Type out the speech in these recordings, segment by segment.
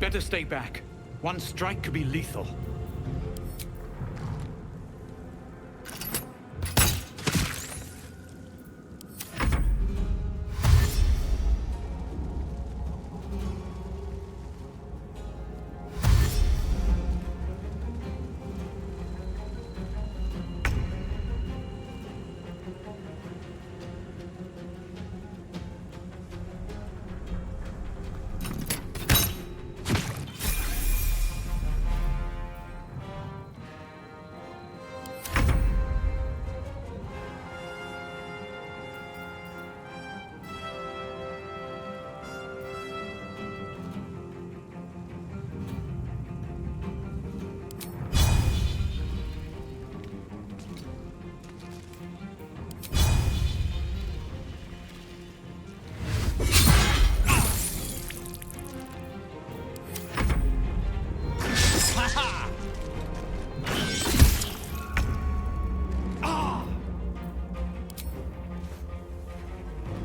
Better stay back. One strike could be lethal.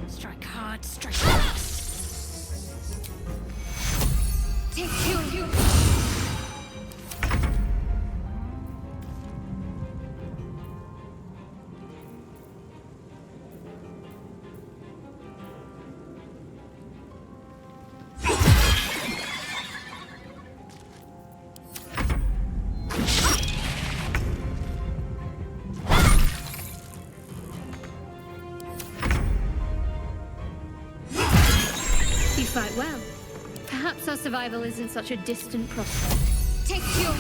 Strike hard, strike hard. Take you. You fight well. Perhaps our survival isn't such a distant prospect. Take you.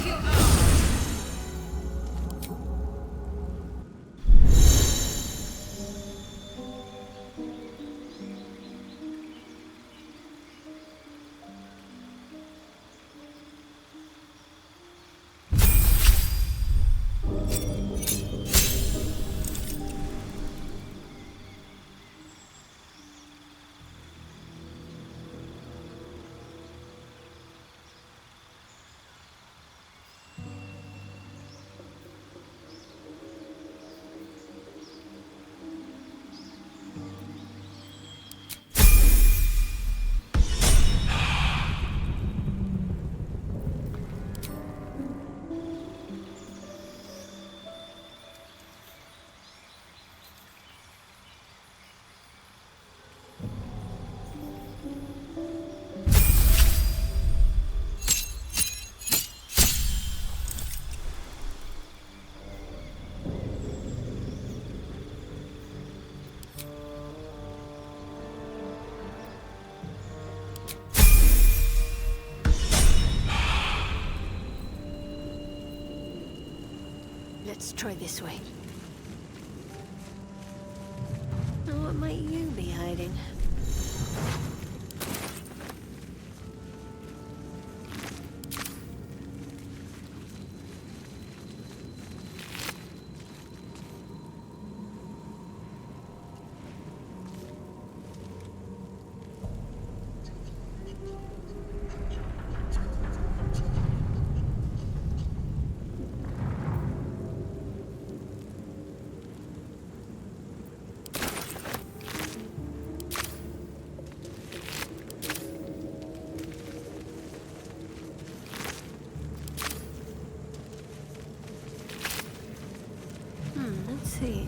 Let's try this way. Now, what might you be hiding? Let's see.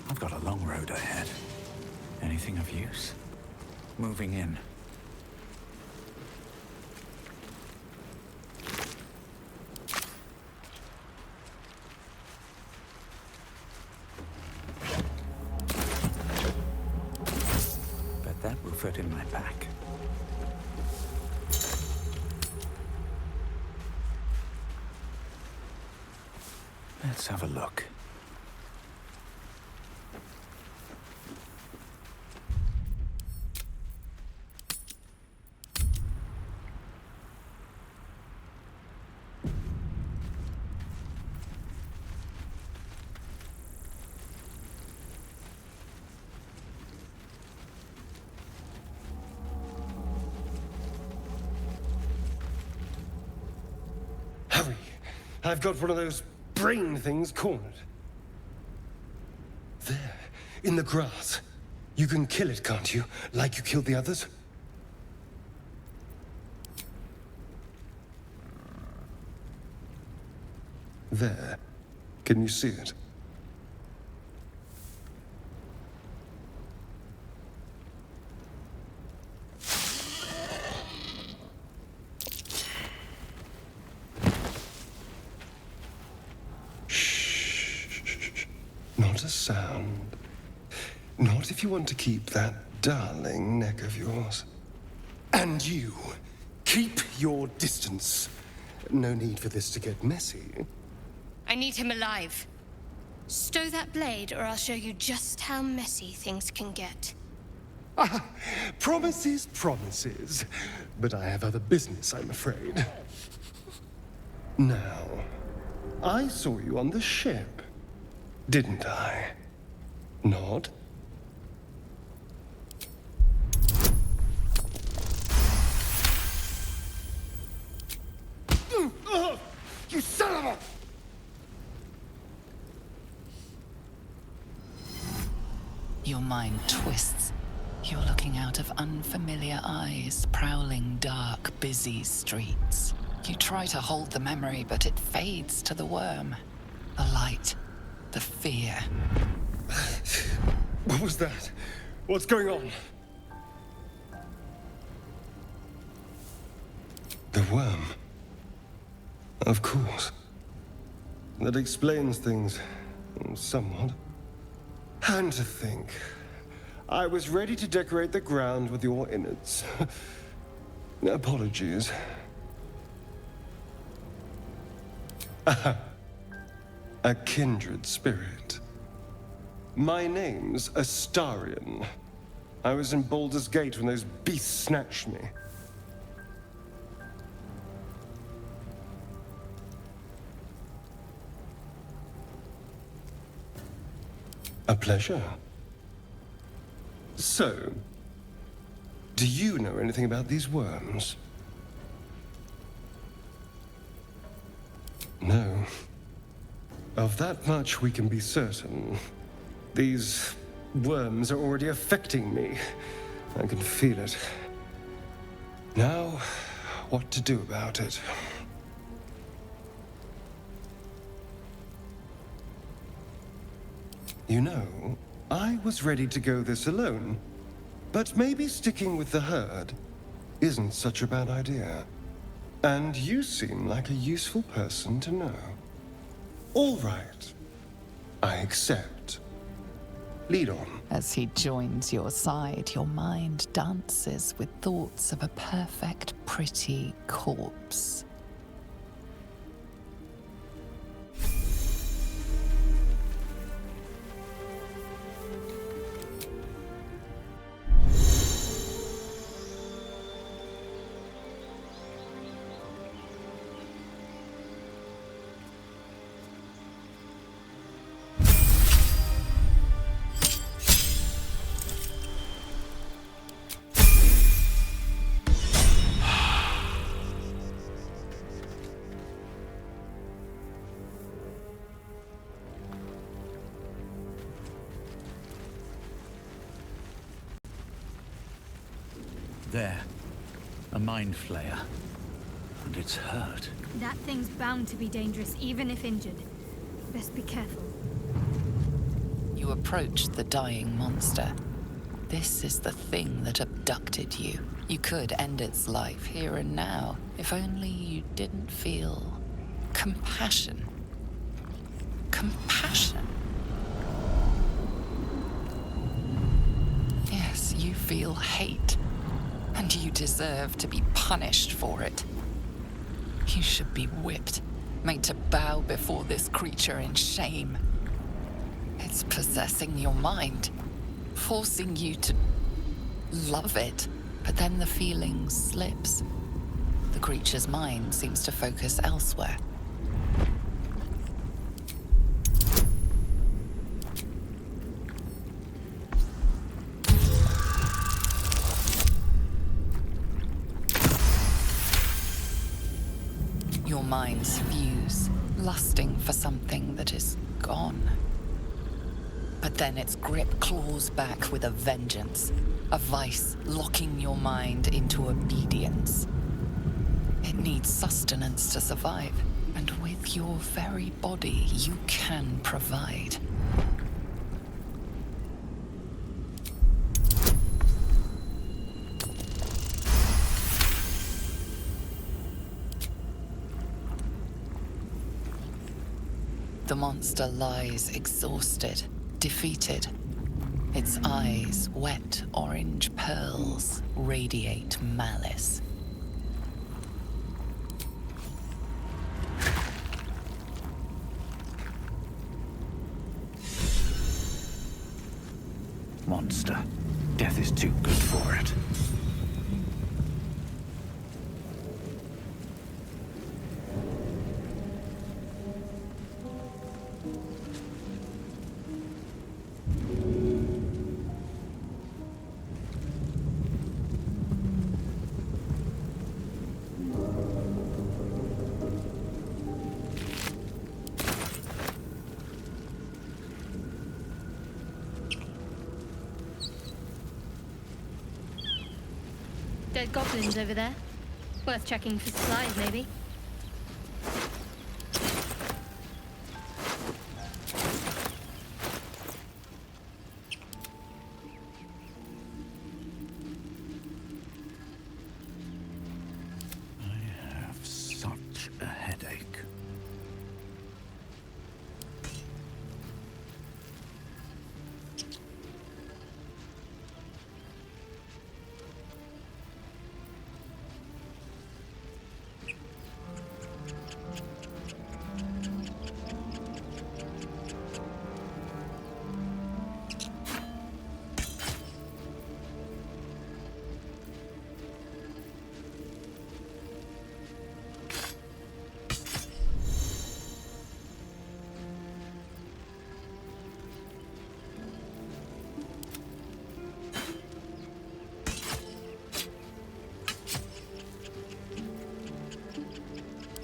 I've got a long road ahead. Anything of use? Moving in. Bet that will fit in my pack. Let's have a look. Hurry. I've got one of those brain things cornered. There, in the grass. You can kill it, can't you? Like you killed the others? There. Can you see it? Shh. Not a sound. Not if you want to keep that darling neck of yours. And you, keep your distance. No need for this to get messy. I need him alive. Stow that blade, or I'll show you just how messy things can get. Promises, promises. But I have other business, I'm afraid. Now, I saw you on the ship, didn't I? Nod? You son of a... Your mind twists. You're looking out of unfamiliar eyes, prowling dark, busy streets. You try to hold the memory, but it fades to the worm. The light, the fear. What was that? What's going on? The worm. Of course. That explains things, somewhat. And to think, I was ready to decorate the ground with your innards. Apologies. A kindred spirit. My name's Astarion. I was in Baldur's Gate when those beasts snatched me. A pleasure. So, do you know anything about these worms? No. Of that much we can be certain. These worms are already affecting me. I can feel it. Now, what to do about it? You know, I was ready to go this alone, but maybe sticking with the herd isn't such a bad idea. And you seem like a useful person to know. All right. I accept. Lead on. As he joins your side, your mind dances with thoughts of a perfect, pretty corpse. There. A mind flayer. And it's hurt. That thing's bound to be dangerous, even if injured. Best be careful. You approach the dying monster. This is the thing that abducted you. You could end its life here and now, if only you didn't feel compassion. Compassion. Yes, you feel hate. And you deserve to be punished for it. You should be whipped, made to bow before this creature in shame. It's possessing your mind, forcing you to love it, but then the feeling slips. The creature's mind seems to focus elsewhere. Your minds fuse, lusting for something that is gone. But then its grip claws back with a vengeance, a vice locking your mind into obedience. It needs sustenance to survive, and with your very body, you can provide. The monster lies exhausted, defeated. Its eyes, wet orange pearls, radiate malice. Monster. Death is too good for it. Dead goblins over there. Worth checking for supplies, maybe. I have such a headache.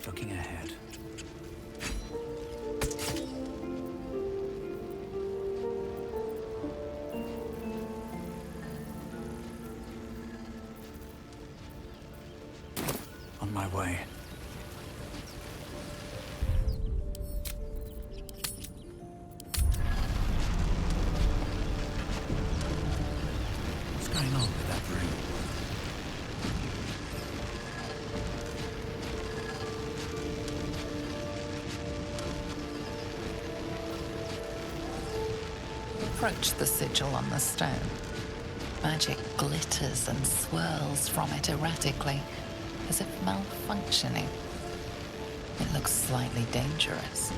Looking ahead. On my way. What's going on with that room? Approach the sigil on the stone. Magic glitters and swirls from it erratically, as if malfunctioning. It looks slightly dangerous.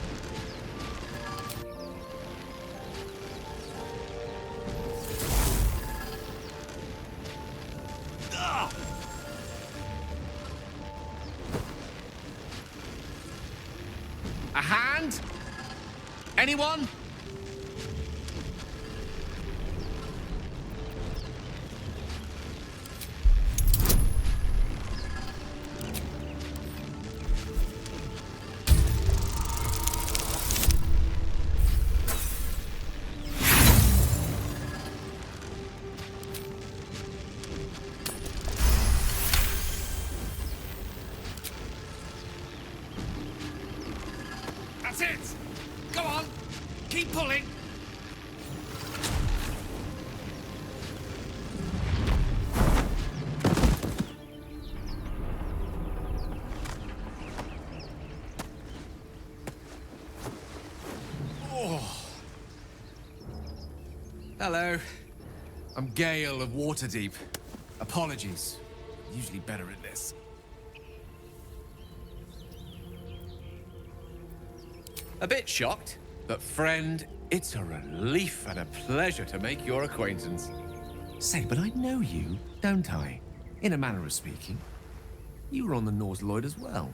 A hand? Anyone? That's it! Go on! Keep pulling! Oh. Hello. I'm Gale of Waterdeep. Apologies. Usually better at this. A bit shocked, but friend, it's a relief and a pleasure to make your acquaintance. Say, but I know you, don't I? In a manner of speaking. You were on the Norse Lloyd as well.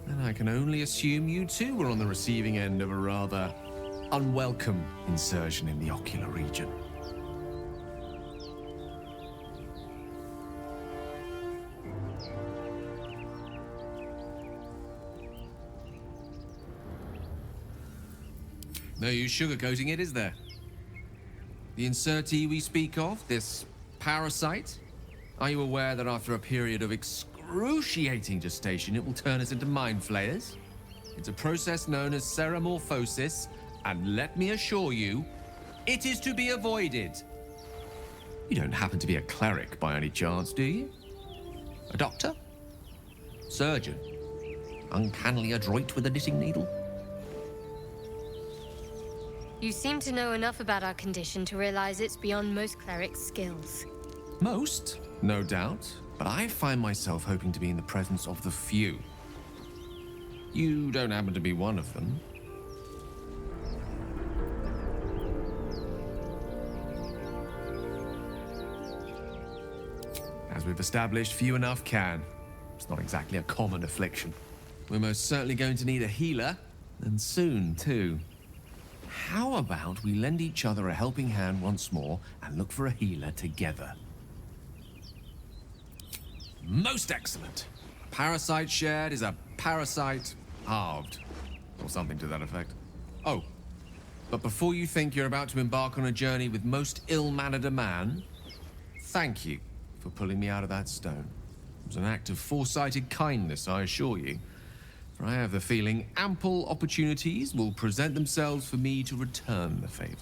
And I can only assume you too were on the receiving end of a rather unwelcome insertion in the ocular region. No use sugarcoating it, is there? The insertee we speak of, this parasite, are you aware that after a period of excruciating gestation, it will turn us into mind flayers? It's a process known as seromorphosis, and let me assure you, it is to be avoided. You don't happen to be a cleric by any chance, do you? A doctor? Surgeon? Uncannily adroit with a knitting needle? You seem to know enough about our condition to realize it's beyond most clerics' skills. Most, no doubt, but I find myself hoping to be in the presence of the few. You don't happen to be one of them. As we've established, few enough can. It's not exactly a common affliction. We're most certainly going to need a healer, and soon, too. How about we lend each other a helping hand once more and look for a healer together? Most excellent. Parasite shared is a parasite halved, or something to that effect. Oh, but before you think you're about to embark on a journey with most ill-mannered a man, thank you for pulling me out of that stone. It was an act of foresighted kindness, I assure you. For I have the feeling ample opportunities will present themselves for me to return the favor.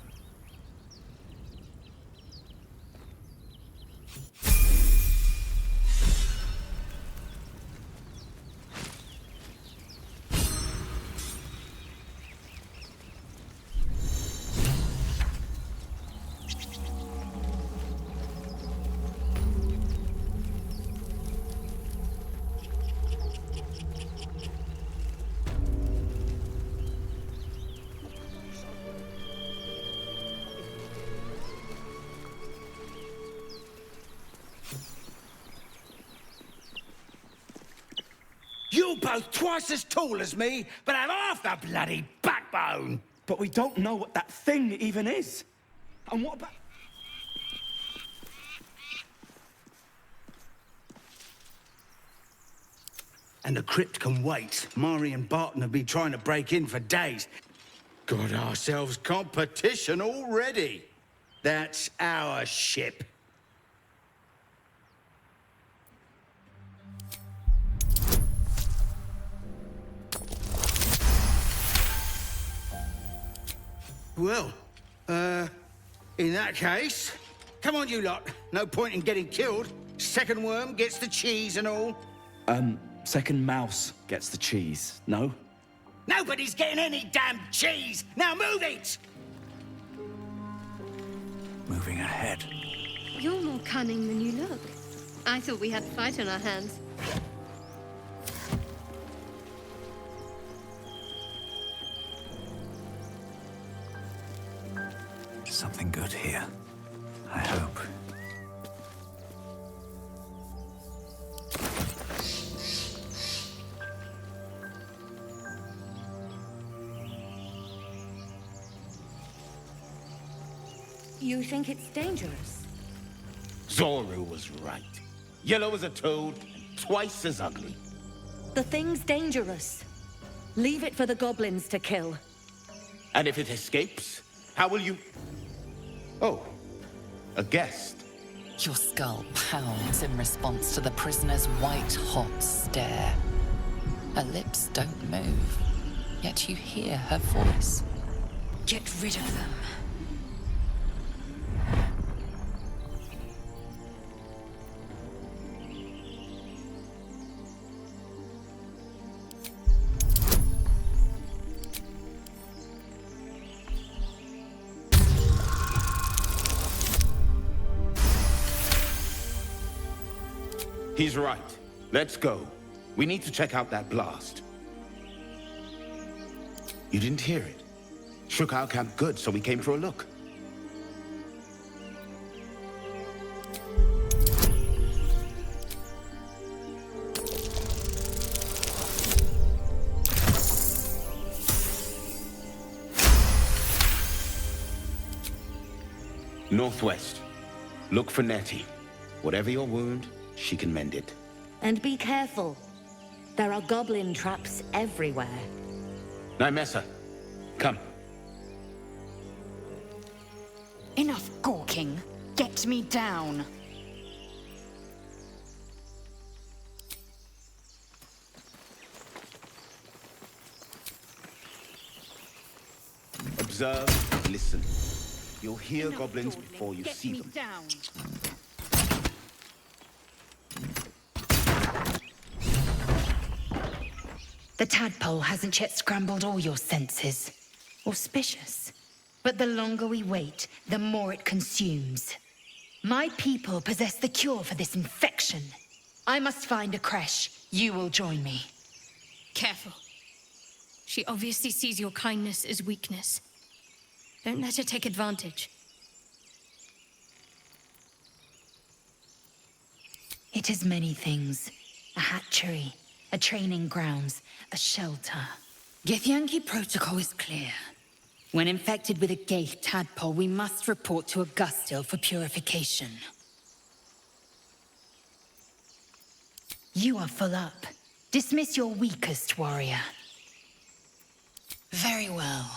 You're both twice as tall as me, but have half the bloody backbone! But we don't know what that thing even is. And what about... And the crypt can wait. Mari and Barton have been trying to break in for days. Got ourselves competition already. That's our ship. Well, in that case, come on you lot. No point in getting killed. Second worm gets the cheese and all. Second mouse gets the cheese, no? Nobody's getting any damn cheese! Now move it! Moving ahead. You're more cunning than you look. I thought we had a fight on our hands. Something good here. I hope. You think it's dangerous? Zoru was right. Yellow as a toad, and twice as ugly. The thing's dangerous. Leave it for the goblins to kill. And if it escapes, how will you... Oh, a guest. Your skull pounds in response to the prisoner's white-hot stare. Her lips don't move, yet you hear her voice. Get rid of them. He's right. Let's go. We need to check out that blast. You didn't hear it? Shook our camp good, so we came for a look. Northwest. Look for Nettie. Whatever your wound, she can mend it. And be careful. There are goblin traps everywhere. Nymessa, come. Enough gawking. Get me down. Observe, listen. You'll hear Enough goblins dawdling. before you Get see me them. down. The tadpole hasn't yet scrambled all your senses. Auspicious. But the longer we wait, the more it consumes. My people possess the cure for this infection. I must find a creche. You will join me. Careful. She obviously sees your kindness as weakness. Don't let her take advantage. It is many things. A hatchery, a training grounds, a shelter. Githyanki protocol is clear. When infected with a Gaith tadpole, we must report to Augustil for purification. You are full up. Dismiss your weakest warrior. Very well,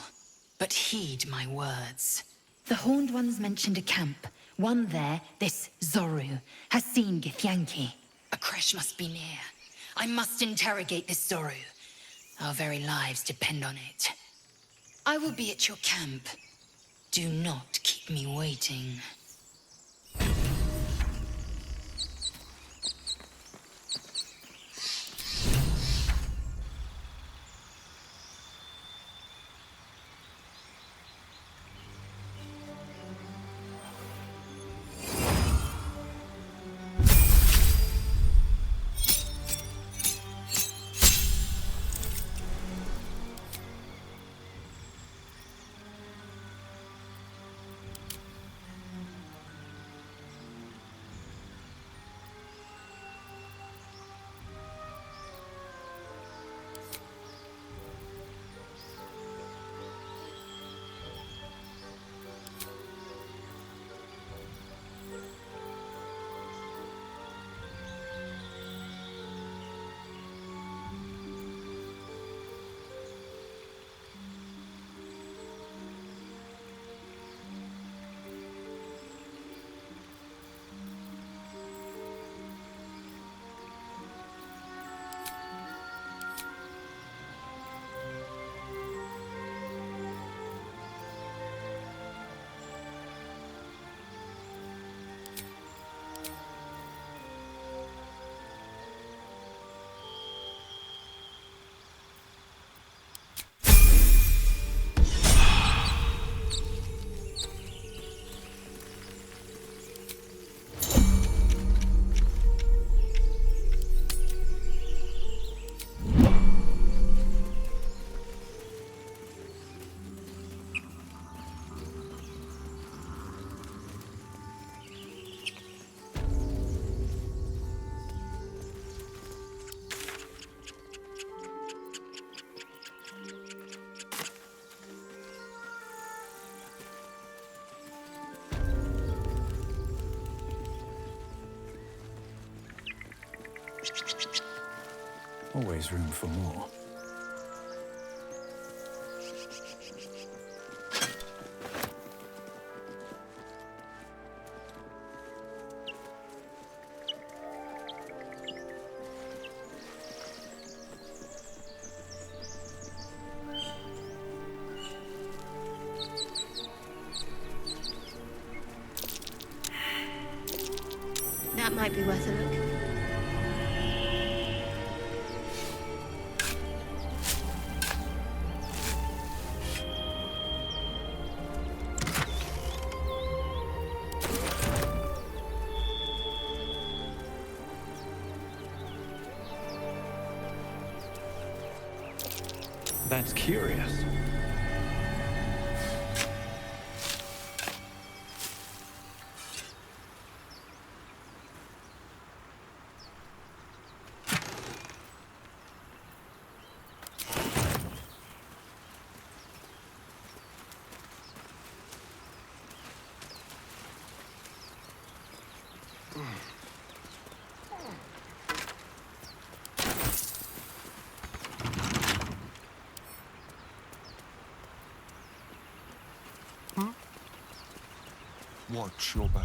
but heed my words. The Horned Ones mentioned a camp. One there, this Zoru, has seen Githyanki. A creche must be near. I must interrogate this Zoru. Our very lives depend on it. I will be at your camp. Do not keep me waiting. Always room for more. That might be worth a look. That's curious. Watch your back.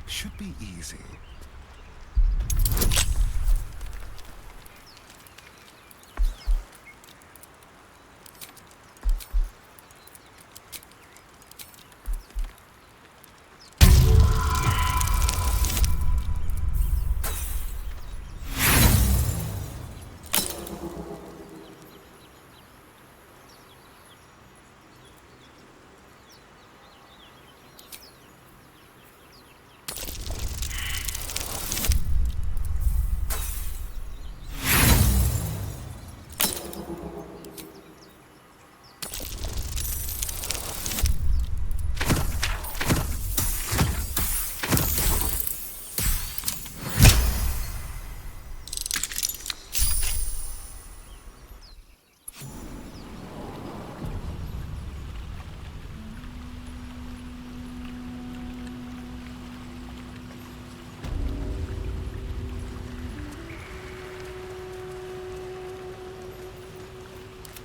Should be easy.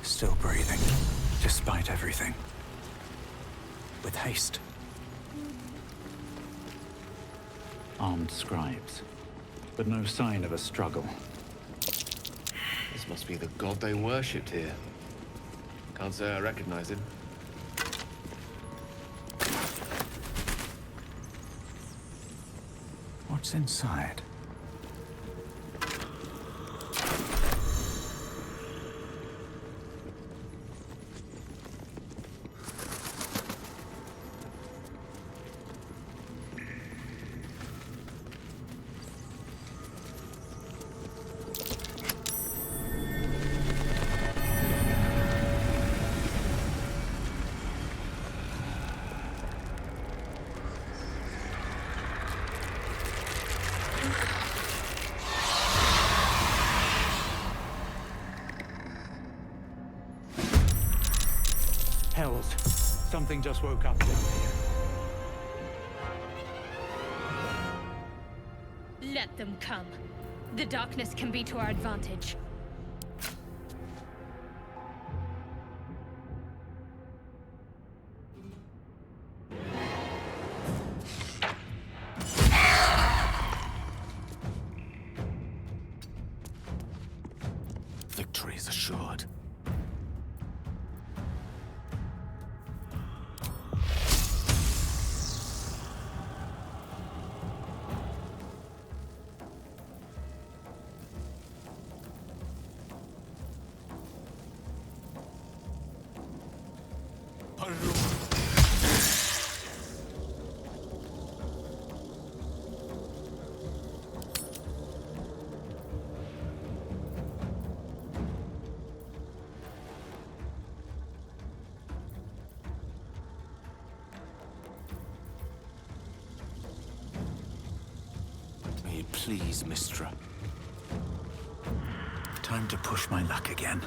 Still breathing, despite everything. With haste. Armed scribes, but no sign of a struggle. This must be the god they worshipped here. Can't say I recognize him. What's inside? Hells. Something just woke up down here. Let them come. The darkness can be to our advantage. Victory is assured. May it please, Mistra. Time to push my luck again.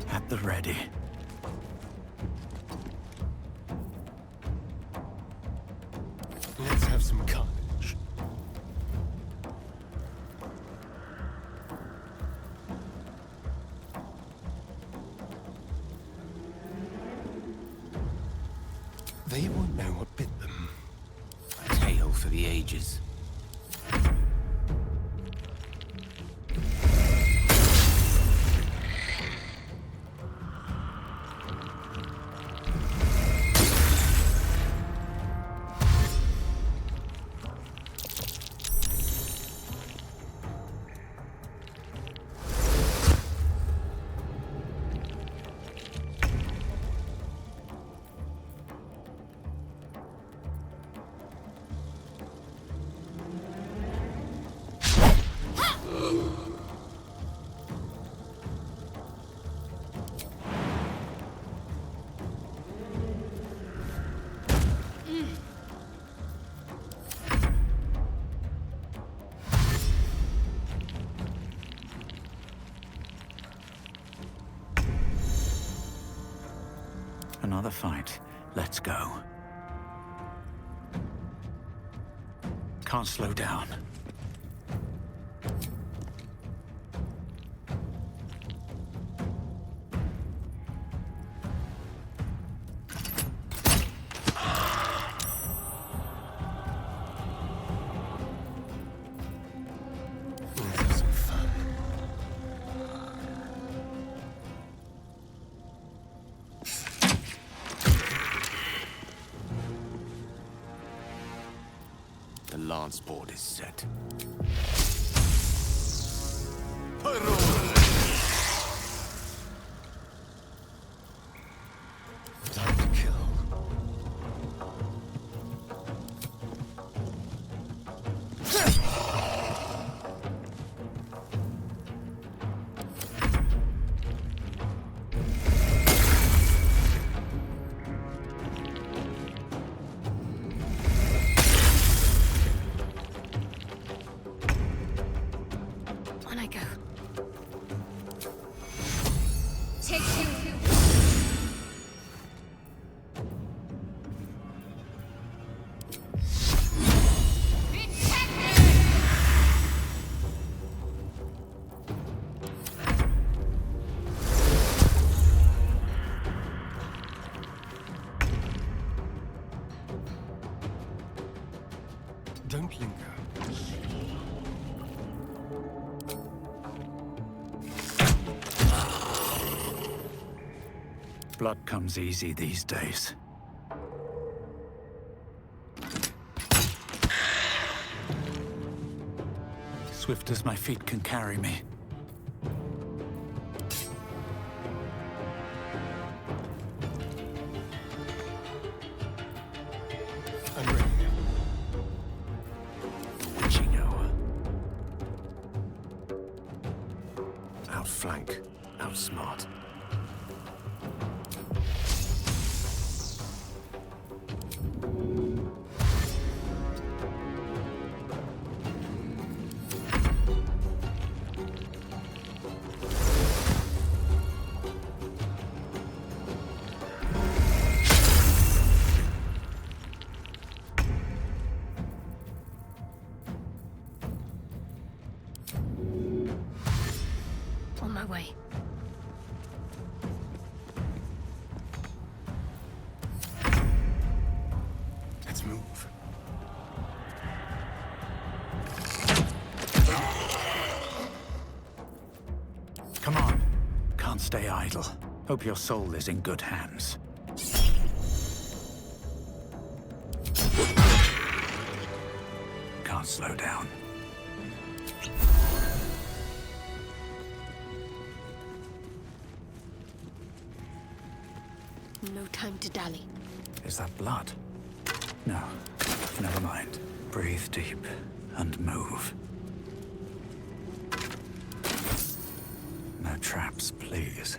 At the ready. Let's have some carnage. They won't know what bit them. A tale for the ages. Another fight. Let's go. Can't slow down. The lance board is set. Time to kill. On I go. Take you. Don't linger. Blood comes easy these days. Swift as my feet can carry me. I'm ready. Witching hour. Outflank. Outsmart. On my way. Let's move. Come on. Can't stay idle. Hope your soul is in good hands. Can't slow down. No time to dally. Is that blood? No. Never mind. Breathe deep and move. No traps, please.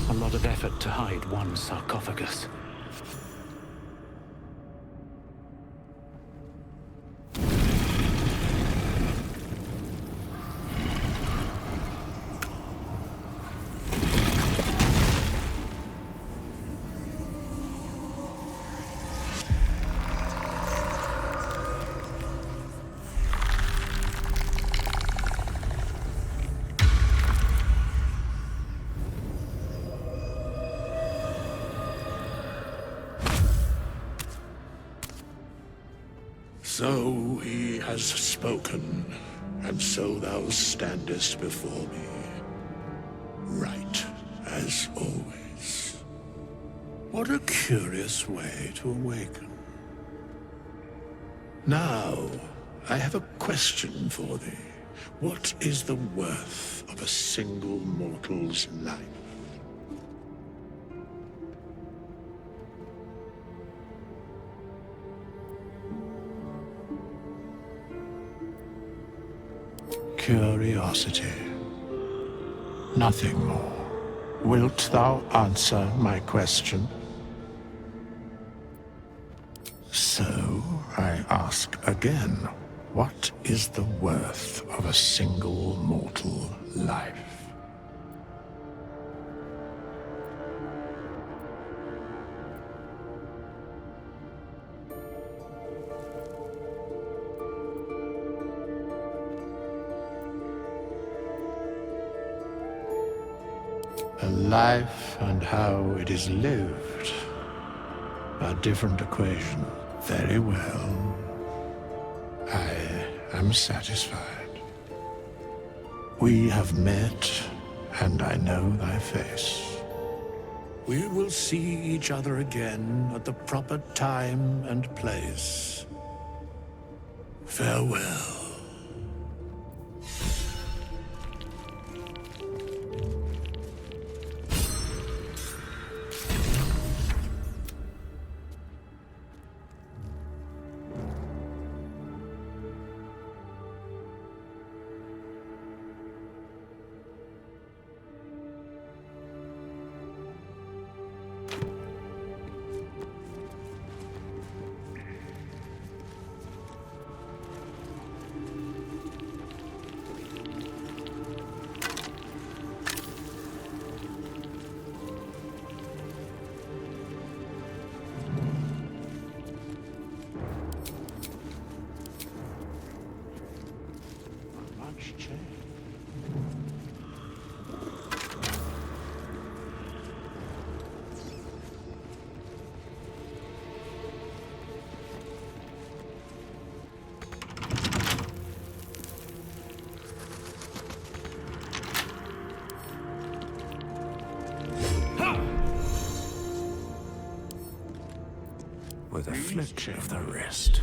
A lot of effort to hide one sarcophagus. So he has spoken, and so thou standest before me, right as always. What a curious way to awaken. Now, I have a question for thee. What is the worth of a single mortal's life? Curiosity. Nothing more. Wilt thou answer my question? So, I ask again, what is the worth of a single mortal life? A life and how it is lived are different equations. Very well. I am satisfied. We have met, and I know thy face. We will see each other again at the proper time and place. Farewell. With a flick of the wrist.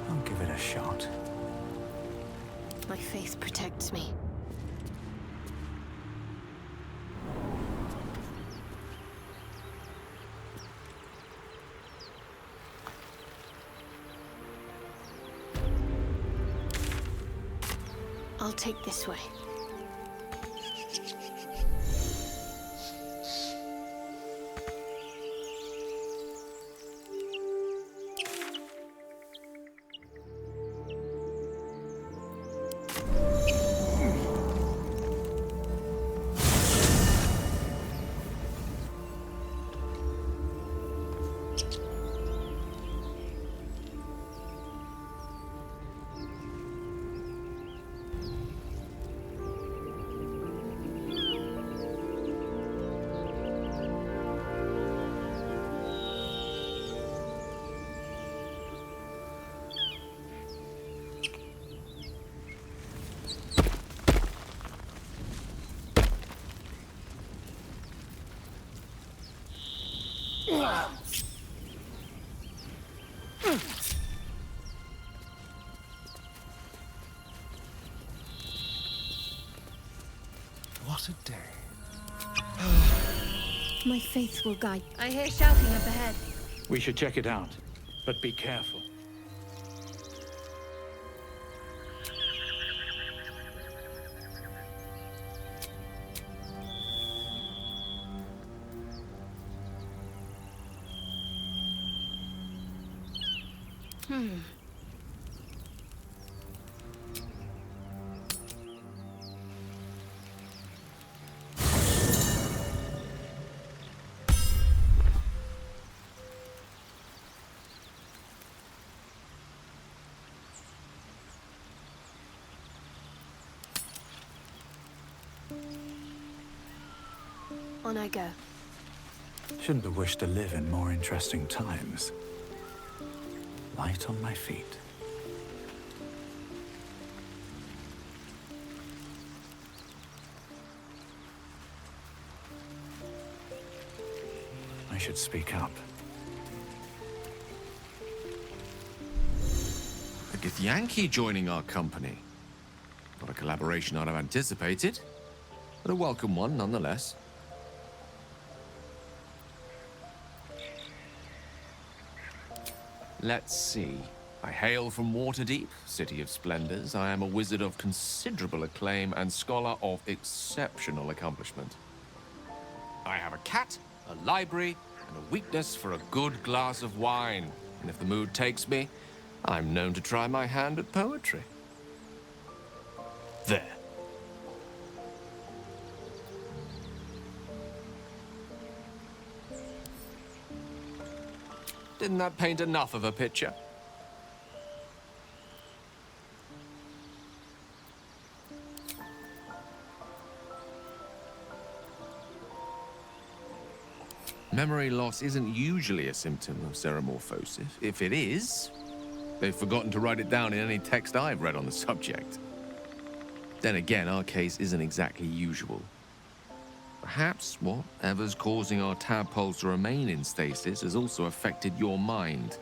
I'll give it a shot. My faith protects me. I'll take this way. What a day. My faith will guide. I hear shouting up ahead. We should check it out, but be careful. On I go. Shouldn't have wished to live in more interesting times. Light on my feet. I should speak up. A Githyanki joining our company. Not a collaboration I'd have anticipated, but a welcome one nonetheless. Let's see. I hail from Waterdeep, City of Splendors. I am a wizard of considerable acclaim and scholar of exceptional accomplishment. I have a cat, a library, and a weakness for a good glass of wine. And if the mood takes me, I'm known to try my hand at poetry. There. Didn't that paint enough of a picture? Memory loss isn't usually a symptom of ceremorphosis. If it is, they've forgotten to write it down in any text I've read on the subject. Then again, our case isn't exactly usual. Perhaps whatever's causing our tadpoles to remain in stasis has also affected your mind.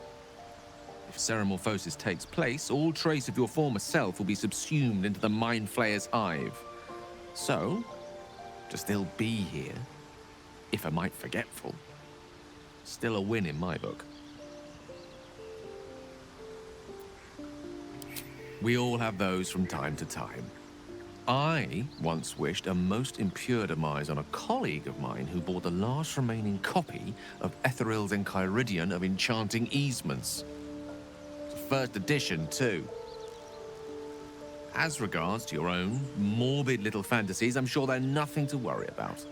If ceremorphosis takes place, all trace of your former self will be subsumed into the Mind Flayer's hive. So, to still be here, if a mite forgetful, still a win in my book. We all have those from time to time. I once wished a most impure demise on a colleague of mine who bought the last remaining copy of Etheril's Enchiridion of Enchanting Easements. It's a first edition, too. As regards to your own morbid little fantasies, I'm sure they're nothing to worry about,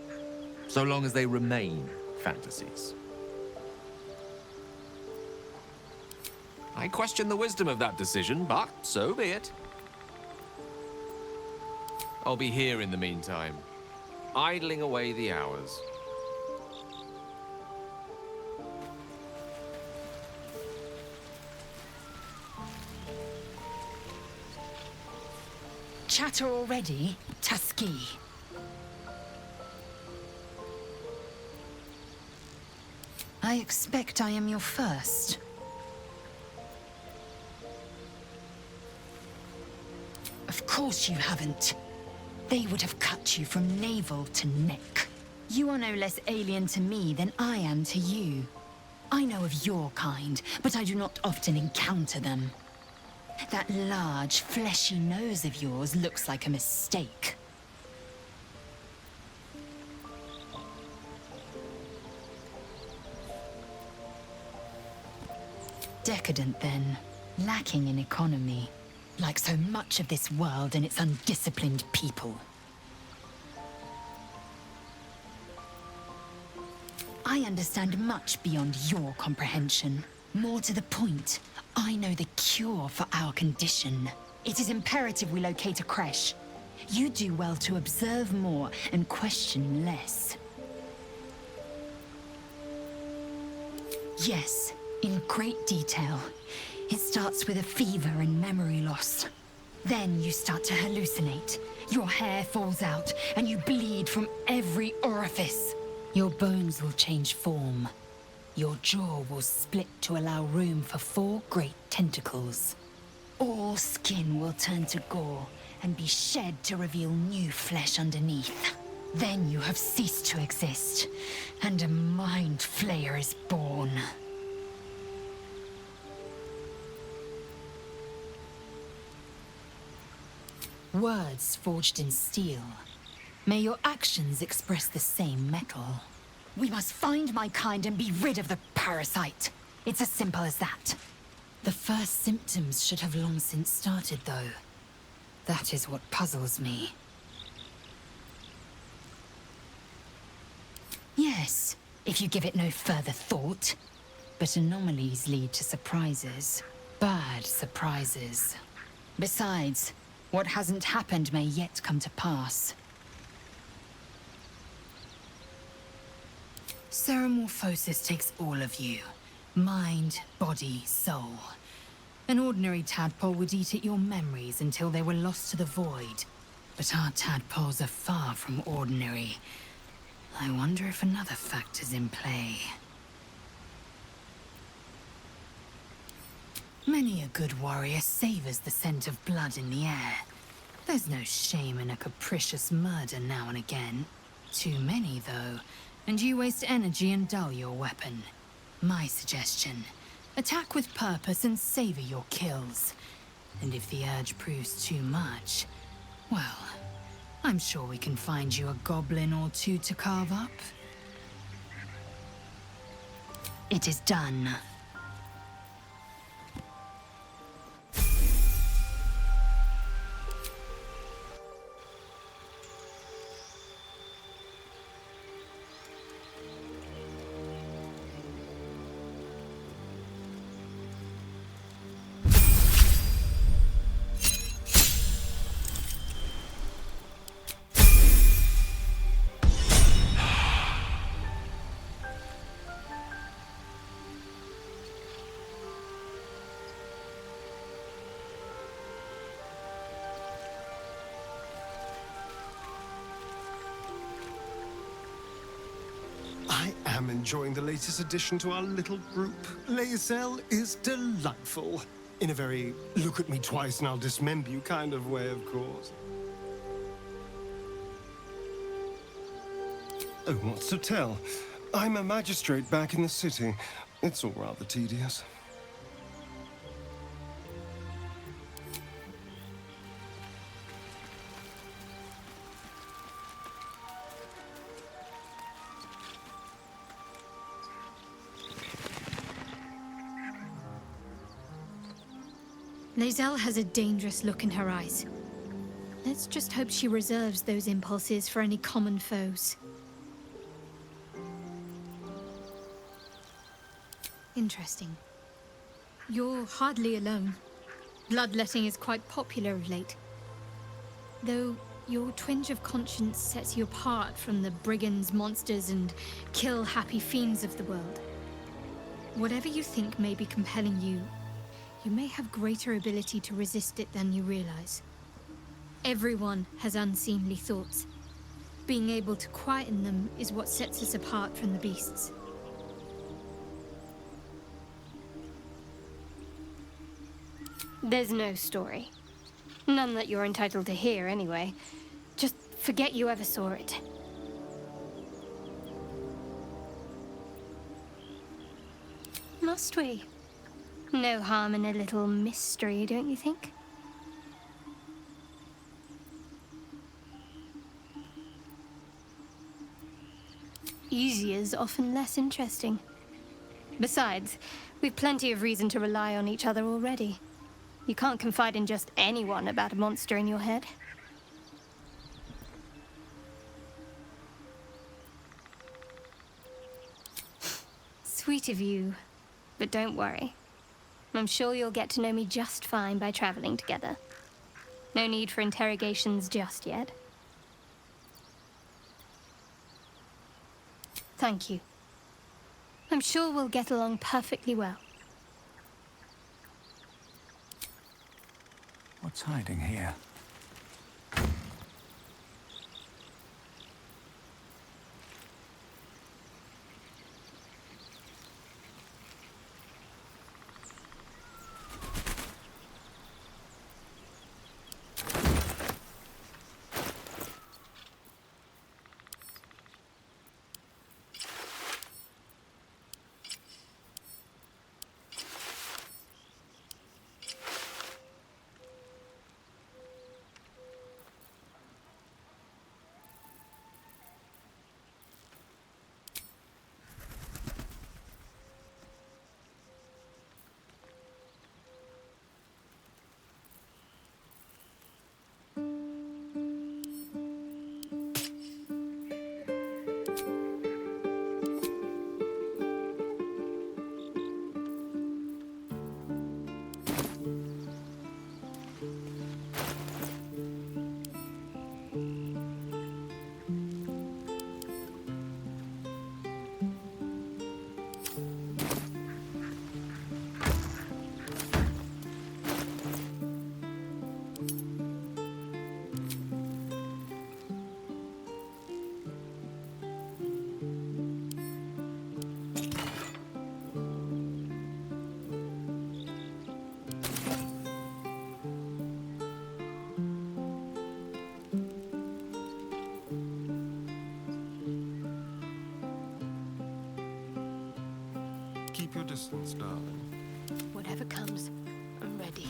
so long as they remain fantasies. I question the wisdom of that decision, but so be it. I'll be here in the meantime, idling away the hours. Chatter already, Tuskegee? I expect I am your first. Of course you haven't. They would have cut you from navel to neck. You are no less alien to me than I am to you. I know of your kind, but I do not often encounter them. That large, fleshy nose of yours looks like a mistake. Decadent, then. Lacking in economy. Like so much of this world and its undisciplined people. I understand much beyond your comprehension. More to the point, I know the cure for our condition. It is imperative we locate a creche. You do well to observe more and question less. Yes, in great detail. It starts with a fever and memory loss. Then you start to hallucinate. Your hair falls out, and you bleed from every orifice. Your bones will change form. Your jaw will split to allow room for 4 great tentacles. All skin will turn to gore, and be shed to reveal new flesh underneath. Then you have ceased to exist, and a Mind Flayer is born. Words forged in steel. May your actions express the same metal. We must find my kind and be rid of the parasite. It's as simple as that. The first symptoms should have long since started, though. That is what puzzles me. Yes, if you give it no further thought. But anomalies lead to surprises. Bad surprises. Besides, what hasn't happened may yet come to pass. Ceramorphosis takes all of you. Mind, body, soul. An ordinary tadpole would eat at your memories until they were lost to the void. But our tadpoles are far from ordinary. I wonder if another factor's in play. Many a good warrior savors the scent of blood in the air. There's no shame in a capricious murder now and again. Too many, though, and you waste energy and dull your weapon. My suggestion, attack with purpose and savor your kills. And if the urge proves too much, well, I'm sure we can find you a goblin or two to carve up. It is done. I am enjoying the latest addition to our little group. Lae'zel is delightful. In a very look at me twice and I'll dismember you kind of way, of course. Oh, what's to tell? I'm a magistrate back in the city. It's all rather tedious. Lae'zel has a dangerous look in her eyes. Let's just hope she reserves those impulses for any common foes. Interesting. You're hardly alone. Bloodletting is quite popular of late. Though your twinge of conscience sets you apart from the brigands, monsters, and kill-happy fiends of the world. Whatever you think may be compelling you, you may have greater ability to resist it than you realize. Everyone has unseemly thoughts. Being able to quieten them is what sets us apart from the beasts. There's no story. None that you're entitled to hear, anyway. Just forget you ever saw it. Must we? No harm in a little mystery, don't you think? Easier's often less interesting. Besides, we've plenty of reason to rely on each other already. You can't confide in just anyone about a monster in your head. Sweet of you, but don't worry. I'm sure you'll get to know me just fine by traveling together. No need for interrogations just yet. Thank you. I'm sure we'll get along perfectly well. What's hiding here? your distance, darling. Whatever comes, I'm ready.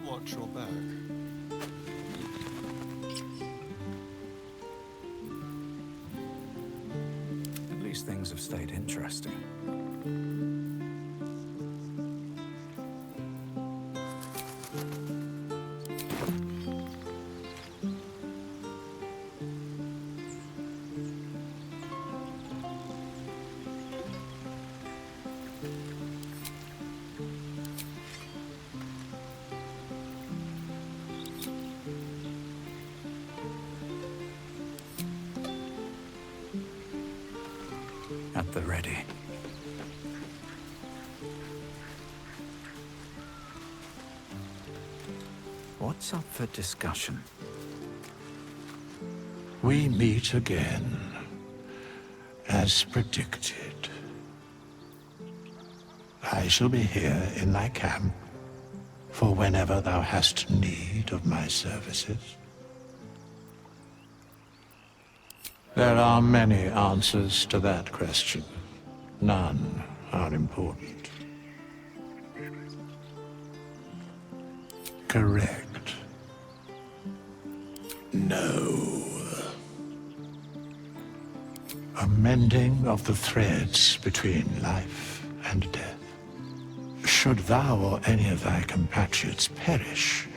Watch your back. At least things have stayed interesting. At the ready. What's up for discussion? We meet again, as predicted. I shall be here in thy camp, for whenever thou hast need of my services. There are many answers to that question. None are important. Correct. No. A mending of the threads between life and death. Should thou or any of thy compatriots perish,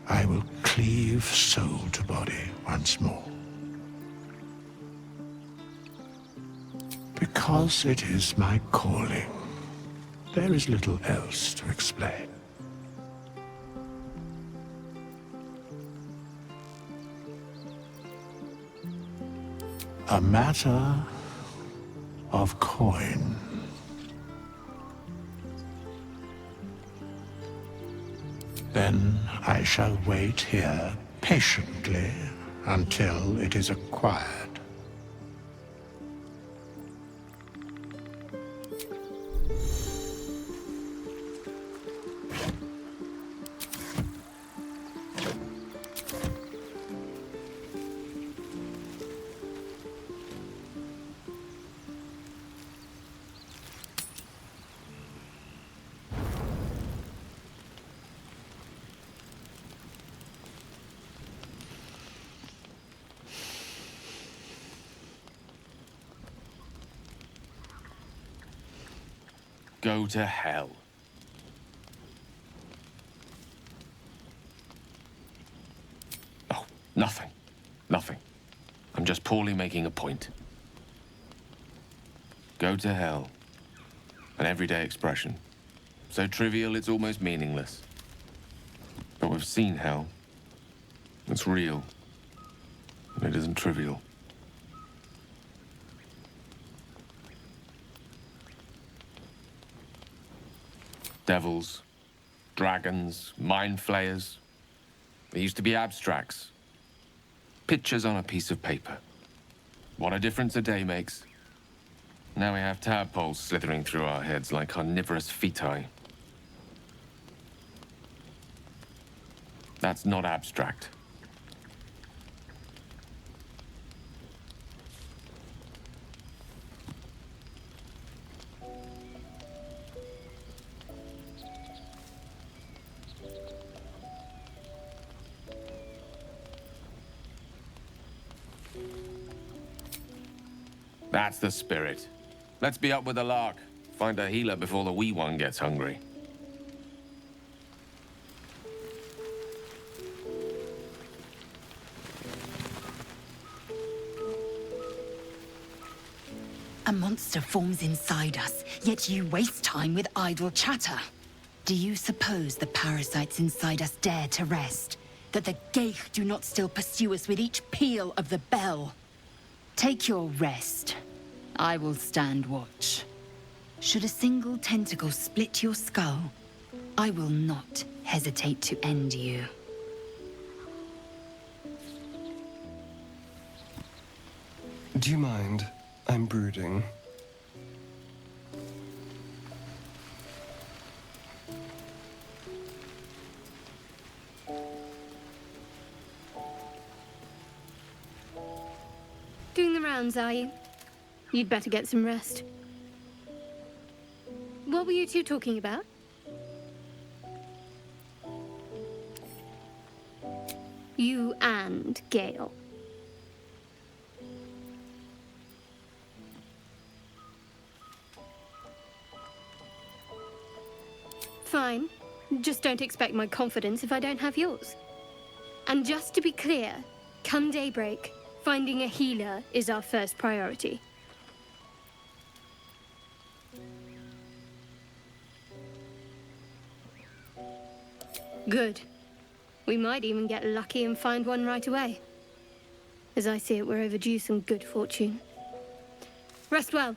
I will cleave soul to body once more. Because it is my calling, there is little else to explain. A matter of coin. Then I shall wait here patiently until it is acquired. Go to hell. Oh, nothing. Nothing. I'm just poorly making a point. Go to hell. An everyday expression. So trivial it's almost meaningless. But we've seen hell. It's real. And it isn't trivial. Devils, dragons, mind flayers. They used to be abstracts. Pictures on a piece of paper. What a difference a day makes. Now we have tadpoles slithering through our heads like carnivorous feti. That's not abstract. That's the spirit. Let's be up with the lark. Find a healer before the wee one gets hungry. A monster forms inside us, yet you waste time with idle chatter. Do you suppose the parasites inside us dare to rest? That the Geich do not still pursue us with each peal of the bell? Take your rest. I will stand watch. Should a single tentacle split your skull, I will not hesitate to end you. Do you mind? I'm brooding. Doing the rounds, are you? You'd better get some rest. What were you two talking about? You and Gale. Fine. Just don't expect my confidence if I don't have yours. And just to be clear, come daybreak, finding a healer is our first priority. Good. We might even get lucky and find one right away. As I see it, we're overdue some good fortune. Rest well.